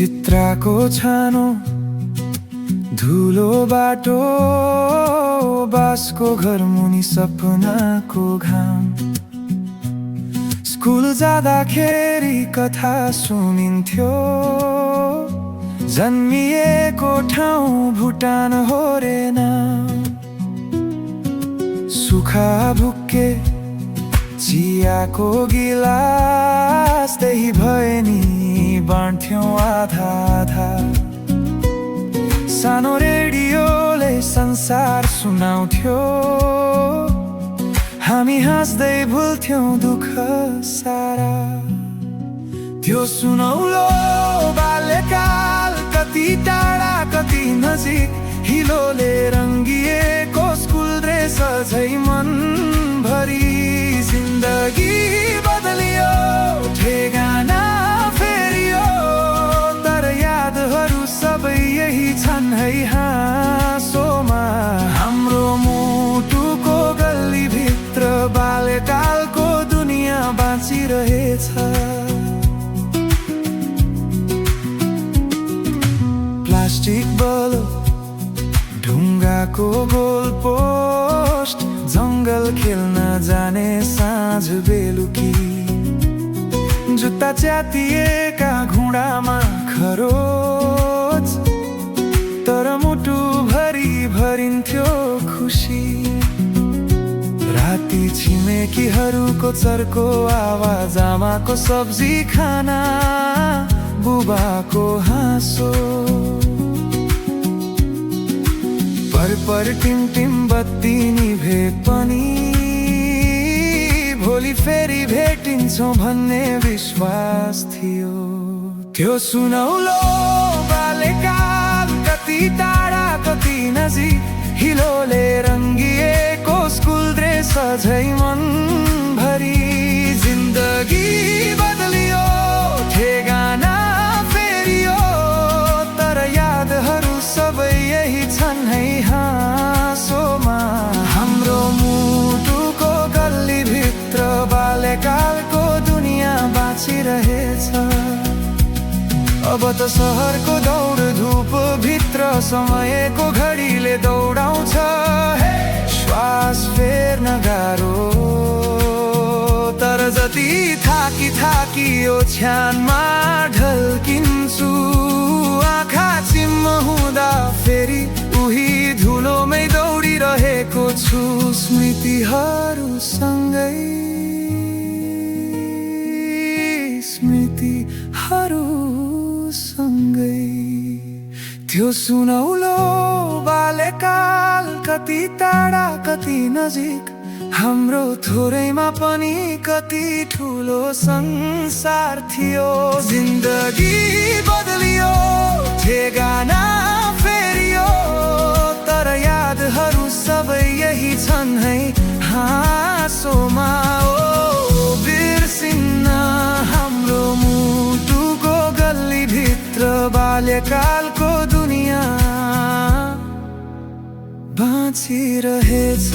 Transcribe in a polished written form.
चित्राको छानो धुलो बाटो बासको घर मुनि सपनाको घाम स्कुल जाँदाखेरि कथा सुनिन्थ्यो जन्मिएको ठाउँ भुटान हो रे नाम सुखा भुक्के चियाको गिलास त्यही भए नि बाँड्थ्यौं आधा आधा सानो रेडियोले संसार सुनाउँथ्यो हामी हाँस्दै भुल्थ्यौं दुःख सारा त्यो सुनौलो बाल्यकाल कति टाढा कति नजिक हिलोले रङ्गिएको स्कुल ड्रेस अझै मनभरि जिन्दगी बदलियो ठेगाना फेरियो तर यादहरू सबै यही छन् है हाँसोमा हाम्रो मुटुको गल्लीभित्र बाल्यकालको दुनियाँ बाँचिरहेछ प्लास्टिक बल्ब ढुङ्गाको गोल पोस्ट जङ्गल खेल्न जाने साँझ बेलुकी जुत्ता च्यातिएका घुँडामा खरोच तर मुटु भरि भरिन्थ्यो खुसी राति छिमेकीहरूको चर्को आवाज आमाको सब्जी खाना बुबाको हाँसो पर टिम बत्ती निभे पनि भोलि फेरि भेटिन्छौँ भन्ने विश्वास थियो त्यो सुनौलो बाल्यकाल कति टाढा कति नजिक हिलोले रङ्गिएको स्कुल ड्रेस अझै मनभरि जिन्दगी बदलियो ठेगाना फेरियो तर यादहरू सबै यही छन् है हाँसोमा हाम्रो मुटुको गल्लीभित्र बाल्यकालको दुनियाँ बाँचिरहेछ अब त सहरको दौड धुप भित्र समयको घडीले दौडाउँछ श्वास फेर्न गाह्रो तर जति थाकी ओछ्यानमा ढल्किन्छु आँखा चिम्म हुँदा फेरि उही धुलोमै दौडिरहेको छु स्मृतिहरूसँगै त्यो सुनौलो बाल्यकाल कति टाढा कति नजिक हाम्रो थोरैमा पनि कति ठुलो संसार थियो जिन्दगी बदलियो ठेगाना फेरियो तर यादहरू सबै यही छन् है हाँसोमा ओ बिर्सिन्न हाम्रो मुटुको गल्लीभित्र बाल्यकालको दुनियाँ बाँचिरहेछ